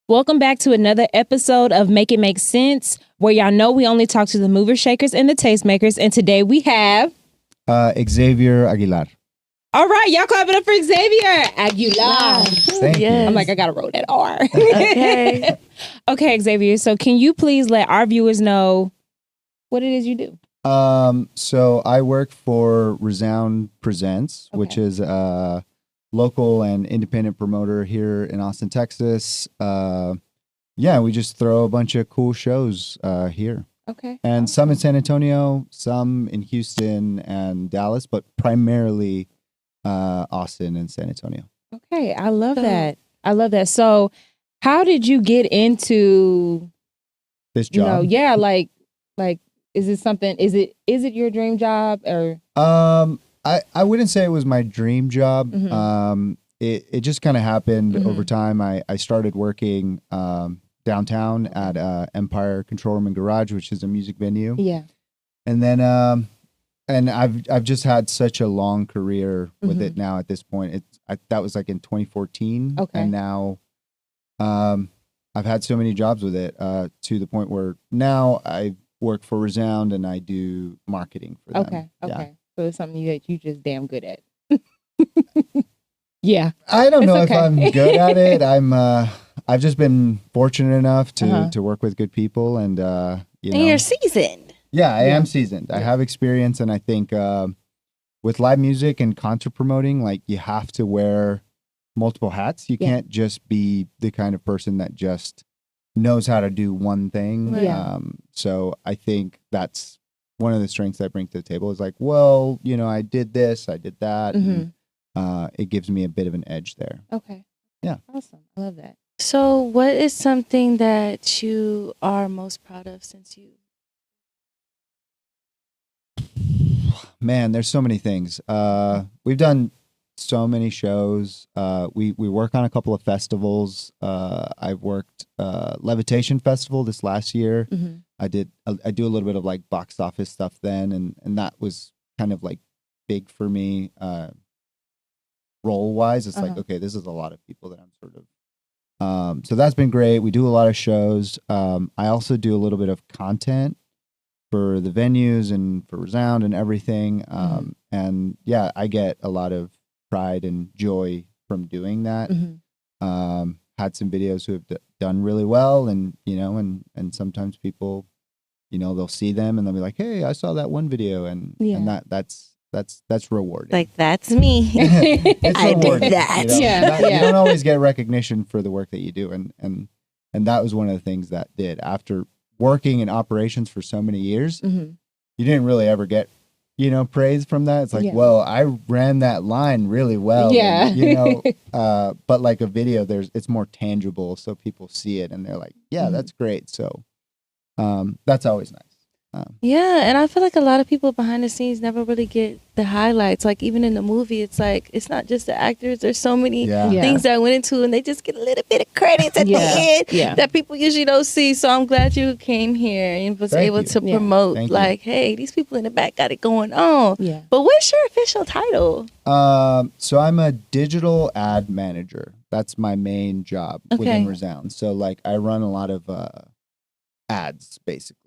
Welcome back to another episode of Make It Make Sense, where y'all know we only talk to the movers, shakers, and the tastemakers. And today we have Xavier Aguilar. All right, y'all clap it up for Xavier Aguilar. Thank you. I'm like, I gotta roll that R. Okay. Okay, Xavier. So can you please let our viewers know what it is you do? So I work for Resound Presents, which is a local and independent promoter here in Austin, Texas. We just throw a bunch of cool shows here. Okay. And some in San Antonio, some in Houston and Dallas, but primarily Austin and San Antonio. Okay, I love that. I love that. So how did you get into This job? like is it something, is it your dream job or? I wouldn't say it was my dream job. Mhm. It just kind of happened Mhm. over time. I started working downtown at Empire Control Room and Garage, which is a music venue. Yeah. And then and I've just had such a long career with it now at this point. That was like in 2014. Okay. And now I've had so many jobs with it to the point where now I work for Resound and I do marketing for them. Okay. Yeah. So it's something that you just damn good at. Yeah. I don't know okay. if I'm good at it. I've just been fortunate enough to work with good people and And you're seasoned. Yeah, I am seasoned. I have experience, and I think with live music and concert promoting, like you have to wear multiple hats. You can't just be the kind of person that just knows how to do one thing. Yeah. So I think that's one of the strengths I bring to the table is like, well, I did this, I did that. And, it gives me a bit of an edge there. Okay. Yeah. Awesome. I love that. So, what is something that you are most proud of since you? Man, there's so many things. We've done so many shows. We work on a couple of festivals. I've worked Levitation Festival this last year. Mm-hmm. I do a little bit of like box office stuff then, and that was kind of like big for me. Role wise, it's like, okay, this is a lot of people that I'm sort of. So that's been great. We do a lot of shows. I also do a little bit of content for the venues and for Resound and everything. And yeah, I get a lot of pride and joy from doing that. Had some videos who have done really well, and and sometimes people, they'll see them and they'll be like, "Hey, I saw that one video," and that's rewarding. Like, that's me. It's I did rewarding, that. You don't always get recognition for the work that you do, and that was one of the things that did. After working in operations for so many years, you didn't really ever get praise from that. It's like, well, I ran that line really well. Yeah. And, but like a video, it's more tangible, so people see it and they're like, yeah, that's great. So that's always nice. Yeah, and I feel like a lot of people behind the scenes never really get the highlights. Like, even in the movie, it's like, it's not just the actors. There's so many things that I went into, and they just get a little bit of credits at the end that people usually don't see. So I'm glad you came here and was able to promote, like, hey, these people in the back got it going on. Yeah. But what's your official title? So I'm a digital ad manager. That's my main job within Resound. So like I run a lot of ads, basically.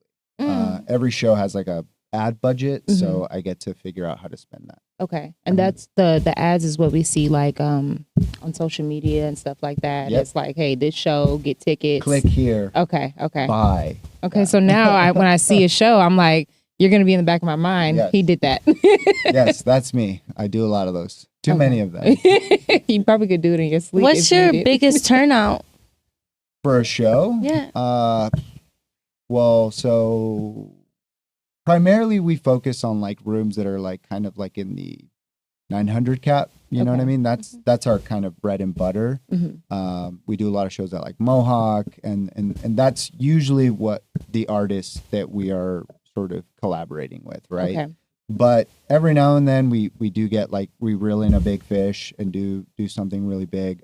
Every show has like a ad budget, so I get to figure out how to spend that. Okay. And that's the ads is what we see like on social media and stuff like that. It's like, hey, this show, get tickets. Click here. Okay. Buy. Okay. So now when I see a show, I'm like, you're going to be in the back of my mind. Yes. He did that. Yes, that's me. I do a lot of those. Too many of them. You probably could do it in your sleep. What's your biggest turnout? For a show? Yeah. Well, so primarily we focus on like rooms that are like kind of like in the 900 cap. You know what I mean? That's our kind of bread and butter. We do a lot of shows at like Mohawk, and that's usually what the artists that we are sort of collaborating with, right? Okay. But every now and then we do get like, we reel in a big fish and do something really big.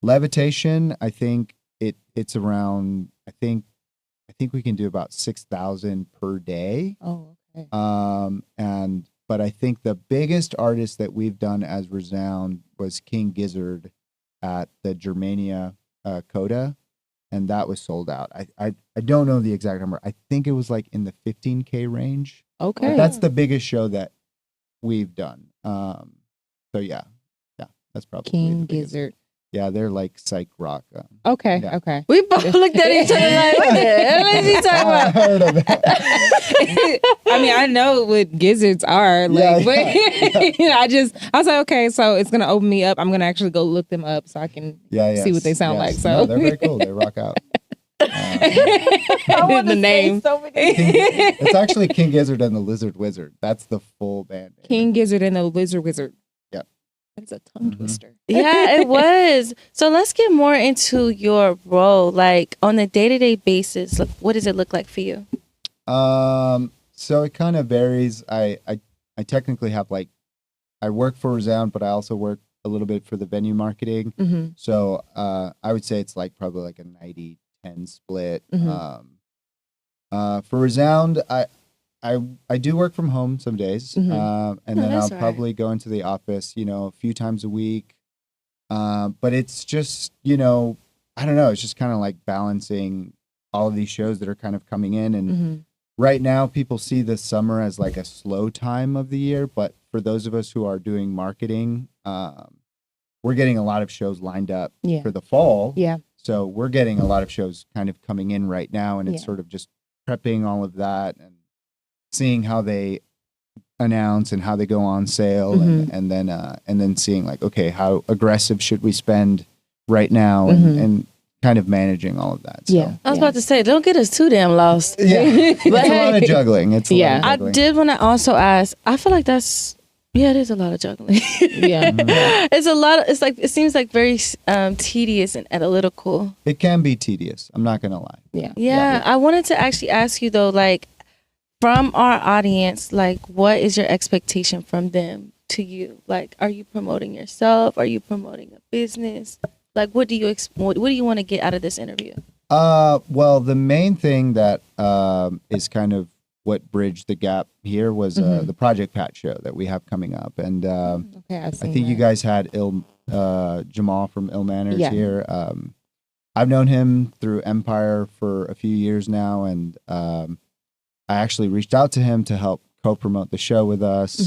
Levitation, I think it's around, I think we can do about 6,000 per day. Oh, okay. But I think the biggest artist that we've done as Resound was King Gizzard at the Germania Coda, and that was sold out. I don't know the exact number. I think it was like in the 15K range. Okay. But that's the biggest show that we've done. So yeah, that's probably King the biggest. Gizzard. Yeah, they're like psych rock. Okay, yeah. okay. We both looked at each other like, what the hell is he talking I about? heard of it. I mean, I know what gizzards are. Like, but I was like, okay, so it's gonna open me up. I'm gonna actually go look them up so I can see what they sound like. So no, they're very cool. They rock out. I want the name. So many. It's actually King Gizzard and the Lizard Wizard. That's the full band name. King Gizzard and the Lizard Wizard. Yep. That's a tongue twister. Yeah, it was. So let's get more into your role. Like on a day-to-day basis, like, what does it look like for you? So it kind of varies. I technically have like, I work for Resound, but I also work a little bit for the venue marketing. Mm-hmm. So I would say it's like probably like a 90-10 split. Mm-hmm. For Resound, I do work from home some days, Mm-hmm. and then I'll right. probably go into the office, a few times a week. But it's just, I don't know. It's just kind of like balancing all of these shows that are kind of coming in. And Mm-hmm. right now, people see the summer as like a slow time of the year. But for those of us who are doing marketing, we're getting a lot of shows lined up for the fall. Yeah. So we're getting a lot of shows kind of coming in right now, and it's sort of just prepping all of that and seeing how they announce and how they go on sale, Mm-hmm. and then seeing like, okay, how aggressive should we spend right now, Mm-hmm. and kind of managing all of that. So. Yeah. I was about to say, don't get us too damn lost. Yeah, it's a lot of juggling. It's a lot of I juggling. did want to also ask. I feel like it is a lot of juggling. Yeah. It's a lot. It's like it seems like very tedious and analytical. It can be tedious. I'm not gonna lie. Yeah. I wanted to actually ask you though, like from our audience, like what is your expectation from them to you? Like, are you promoting yourself? Are you promoting a business? Like, what do you want to get out of this interview? Well, the main thing that is kind of what bridged the gap here was the Project Pat show that we have coming up, and Okay, I think you guys had Jamal from Illmanner here. I've known him through Empire for a few years now, and I actually reached out to him to help co-promote the show with us,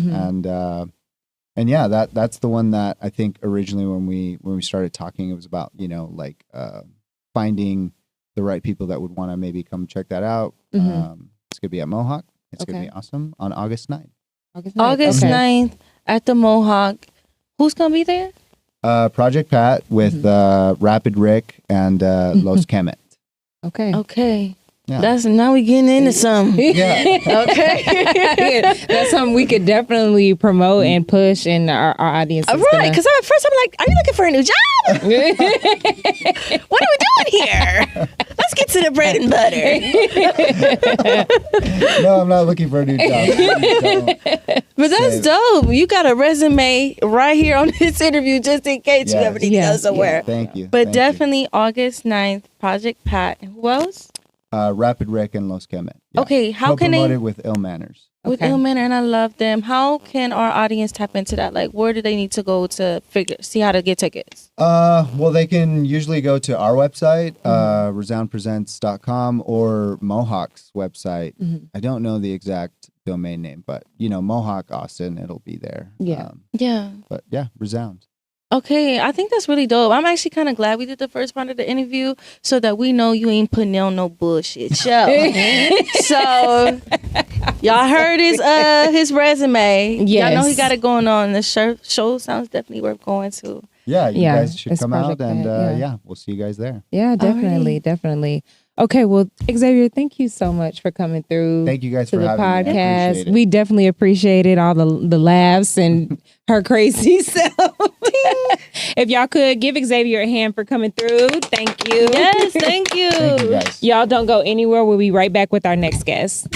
and yeah, that's the one that I think originally when we started talking, it was about finding the right people that would want to maybe come check that out. It's gonna be at Mohawk. It's gonna be awesome on August 9th. August 9th at the Mohawk. Who's gonna be there? Project Pat with Rapid Rick and Los Kemet. Okay. Yeah. That's now we getting into something. Yeah. Okay. That's something we could definitely promote and push, and our audience is Right, because at first I'm like, are you looking for a new job? What are we doing here? Let's get to the bread and butter. No, I'm not looking for a new job. But that's dope. You got a resume right here on this interview just in case you ever need to go somewhere. Yeah, thank you. But definitely August 9th, Project Pat. And who else? Rapid Rick and Los Kemet. Yeah. Okay, how can they... Co-promoted with Illmanners. With Illmanner, and I love them. How can our audience tap into that? Like, where do they need to go to see how to get tickets? Well, they can usually go to our website, resoundpresents.com, or Mohawk's website. I don't know the exact domain name, but Mohawk Austin, it'll be there. Yeah. But yeah, Resound. Okay, I think that's really dope. I'm actually kind of glad we did the first part of the interview so that we know you ain't putting on no bullshit show. So y'all heard his resume. Yes. Y'all know he got it going on. The show sounds definitely worth going to. Yeah, you guys should it's come out, Project and Pat, we'll see you guys there. Yeah, definitely, definitely. Okay, well, Xavier, thank you so much for coming through. Thank you guys to for the having me. I podcast. appreciate it. We definitely appreciated all the laughs and her crazy self. If y'all could give Xavier a hand for coming through, thank you. Yes, thank you. Thank you guys. Y'all don't go anywhere. We'll be right back with our next guest.